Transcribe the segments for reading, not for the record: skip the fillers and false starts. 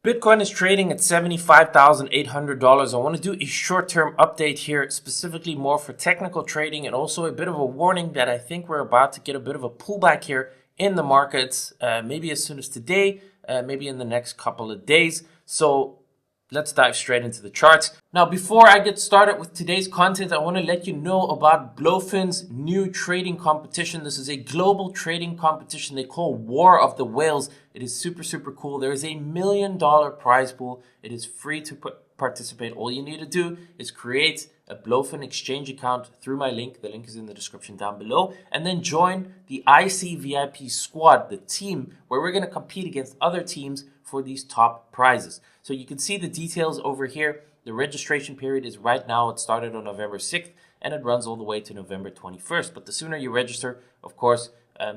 Bitcoin is trading at $75,800. I want to do a short-term update here, specifically more for technical trading, and also a bit of a warning that I think we're about to get a bit of a pullback here in the markets, maybe as soon as today, maybe in the next couple of days. So let's dive straight into the charts. Now, before I get started with today's content, I want to let you know about BLOFIN's new trading competition. This is a global trading competition they call War of the Whales. It is super, super cool. There is $1 million prize pool. It is free to participate. All you need to do is create a BLOFIN exchange account through my link. The link is in the description down below. And then join the IC VIP squad, the team, where we're going to compete against other teams for these top prizes. So you can see the details over here. The registration period is right now. It started on November 6th and it runs all the way to November 21st. But the sooner you register, of course,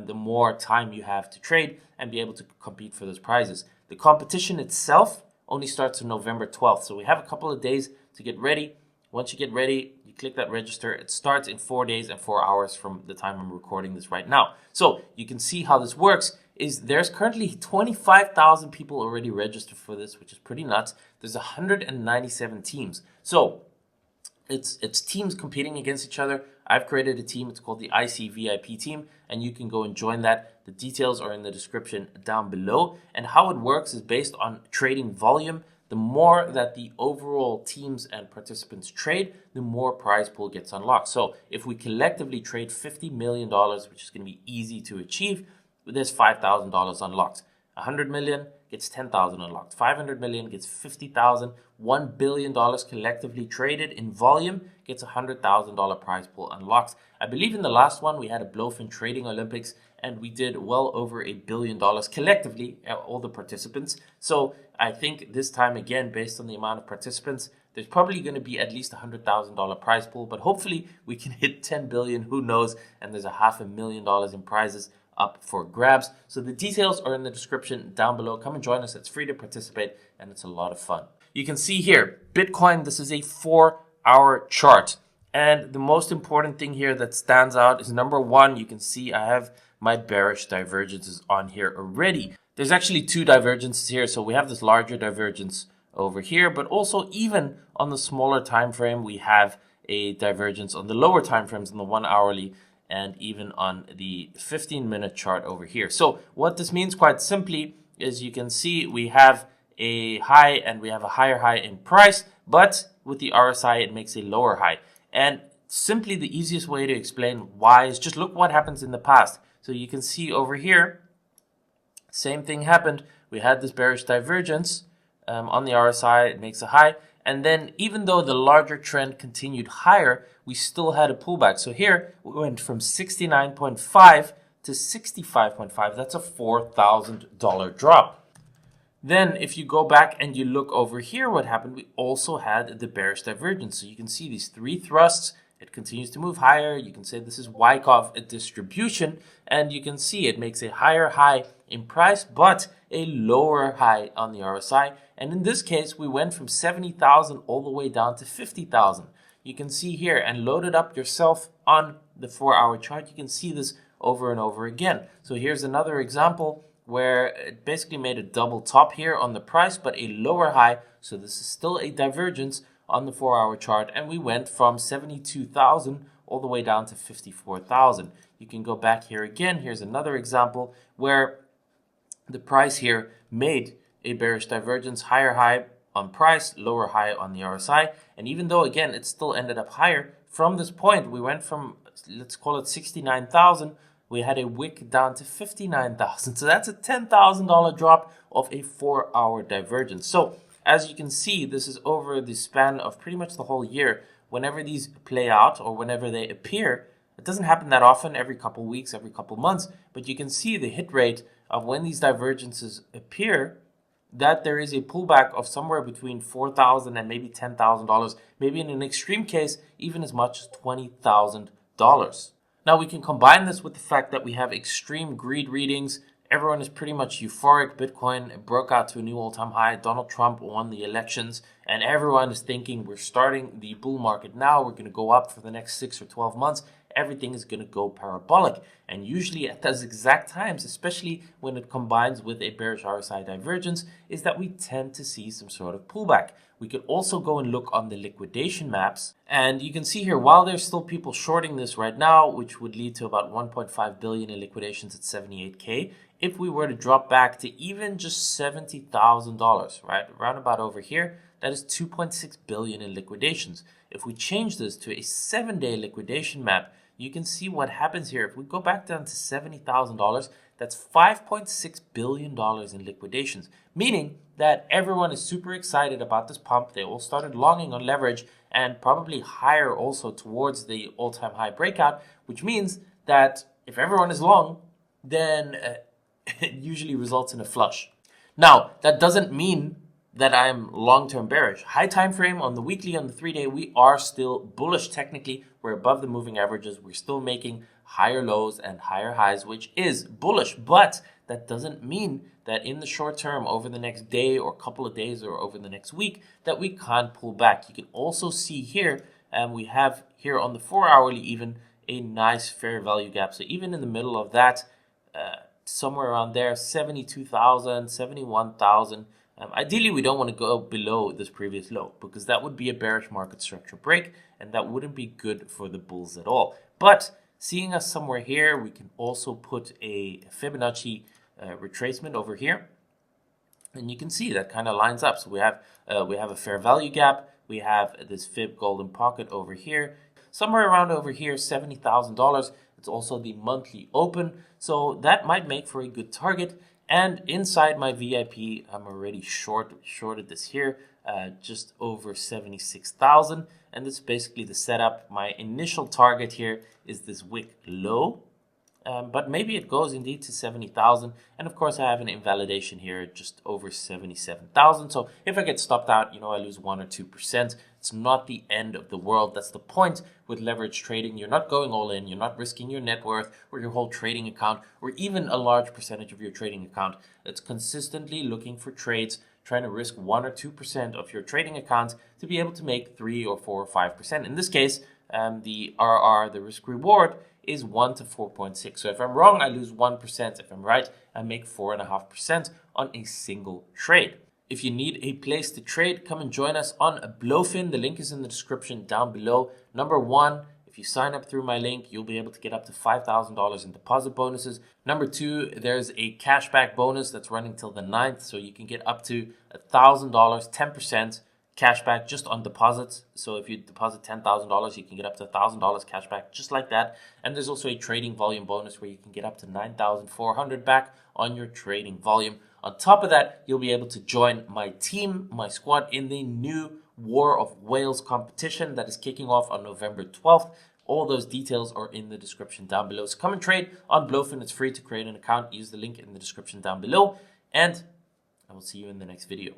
the more time you have to trade and be able to compete for those prizes. The competition itself only starts on November 12th. So we have a couple of days to get ready. Once you get ready, you click that register. It starts in 4 days and 4 hours from the time I'm recording this right now. So you can see how this works. There's currently 25,000 people already registered for this, which is pretty nuts. There's 197 teams. So it's teams competing against each other. I've created a team. It's called the IC VIP team, and you can go and join that. The details are in the description down below. And how it works is based on trading volume. The more that the overall teams and participants trade, the more prize pool gets unlocked. So if we collectively trade $50 million, which is going to be easy to achieve, there's $5,000 unlocked. 100 million gets 10,000 unlocked. 500 million gets 50,000. $1 billion collectively traded in volume gets $100,000 prize pool unlocked. I believe in the last one we had a BLOFIN Trading Olympics and we did well over $1 billion collectively, all the participants. So I think this time again, based on the amount of participants, there's probably going to be at least $100,000 prize pool, but hopefully we can hit 10 billion, who knows, and there's $500,000 in prizes up for grabs. So the details are in the description down below. Come and join us. It's free to participate and it's a lot of fun. You can see here, Bitcoin, this is a 4-hour chart. And the most important thing here that stands out is number one, you can see I have my bearish divergences on here already. There's actually two divergences here. So we have this larger divergence over here, but also even on the smaller time frame, we have a divergence on the lower time frames in the 1 hourly and even on the 15-minute chart over here. So what this means quite simply is you can see we have a high and we have a higher high in price, but with the RSI, it makes a lower high. And simply the easiest way to explain why is just look what happens in the past. So you can see over here, same thing happened. We had this bearish divergence on the RSI, it makes a high. And then even though the larger trend continued higher, we still had a pullback. So here we went from 69.5 to 65.5. That's a $4,000 drop. Then if you go back and you look over here, what happened? We also had the bearish divergence. So you can see these three thrusts. It continues to move higher. You can say this is Wyckoff distribution. And you can see it makes a higher high in price, but a lower high on the RSI. And in this case, we went from 70,000 all the way down to 50,000. You can see here and load it up yourself on the 4-hour chart. You can see this over and over again. So here's another example where it basically made a double top here on the price, but a lower high. So this is still a divergence on the 4-hour chart. And we went from 72,000 all the way down to 54,000. You can go back here again. Here's another example where the price here made a bearish divergence, higher high on price, lower high on the RSI. And even though, again, it still ended up higher, from this point, we went from, let's call it 69,000. We had a wick down to 59,000. So that's a $10,000 drop of a 4-hour divergence. So as you can see, this is over the span of pretty much the whole year. Whenever these play out or whenever they appear, it doesn't happen that often, every couple weeks, every couple months, but you can see the hit rate of when these divergences appear, that there is a pullback of somewhere between $4,000 and maybe $10,000, maybe in an extreme case, even as much as $20,000. Now we can combine this with the fact that we have extreme greed readings. Everyone is pretty much euphoric. Bitcoin broke out to a new all-time high. Donald Trump won the elections, and everyone is thinking we're starting the bull market now. We're going to go up for the next 6 or 12 months. everything is going to go parabolic. And usually at those exact times, especially when it combines with a bearish RSI divergence, is that we tend to see some sort of pullback. We could also go and look on the liquidation maps. And you can see here, while there's still people shorting this right now, which would lead to about 1.5 billion in liquidations at 78K, if we were to drop back to even just $70,000, right, around about over here, that is 2.6 billion in liquidations. If we change this to a 7-day liquidation map, you can see what happens here. If we go back down to $70,000, that's $5.6 billion in liquidations, meaning that everyone is super excited about this pump. They all started longing on leverage and probably higher also towards the all-time high breakout, which means that if everyone is long, then it usually results in a flush. Now, that doesn't mean that I'm long-term bearish. High time frame on the weekly, on the 3-day, we are still bullish technically. We're above the moving averages. We're still making higher lows and higher highs, which is bullish. But that doesn't mean that in the short term, over the next day or couple of days or over the next week, that we can't pull back. You can also see here, and we have here on the 4-hourly even a nice fair value gap. So even in the middle of that, somewhere around there, 72,000, 71,000. Ideally, we don't want to go below this previous low because that would be a bearish market structure break and that wouldn't be good for the bulls at all. But seeing us somewhere here, we can also put a Fibonacci retracement over here. And you can see that kind of lines up. So we have a fair value gap. We have this fib golden pocket over here. Somewhere around over here, $70,000. It's also the monthly open. So that might make for a good target. And inside my VIP, I'm already shorted this here, just over 76,000. And this is basically the setup. My initial target here is this wick low. But maybe it goes indeed to 70,000. And of course, I have an invalidation here just over 77,000. So if I get stopped out, I lose 1 or 2%. It's not the end of the world. That's the point with leverage trading. You're not going all in. You're not risking your net worth or your whole trading account or even a large percentage of your trading account. It's consistently looking for trades, trying to risk 1 or 2% of your trading account to be able to make 3 or 4 or 5%. In this case, the RR, the risk reward, is 1 to 4.6. So if I'm wrong, I lose 1%. If I'm right, I make 4.5% on a single trade. If you need a place to trade, come and join us on BLOFIN. The link is in the description down below. Number 1, if you sign up through my link, you'll be able to get up to $5,000 in deposit bonuses. Number 2, there's a cashback bonus that's running till the 9th. So you can get up to $1,000, 10%. Cashback just on deposits. So if you deposit $10,000, you can get up to $1,000 cashback just like that. And there's also a trading volume bonus where you can get up to 9,400 back on your trading volume. On top of that, you'll be able to join my team, my squad in the new War of Whales competition that is kicking off on November 12th. All those details are in the description down below. So come and trade on BLOFIN. It's free to create an account. Use the link in the description down below. And I will see you in the next video.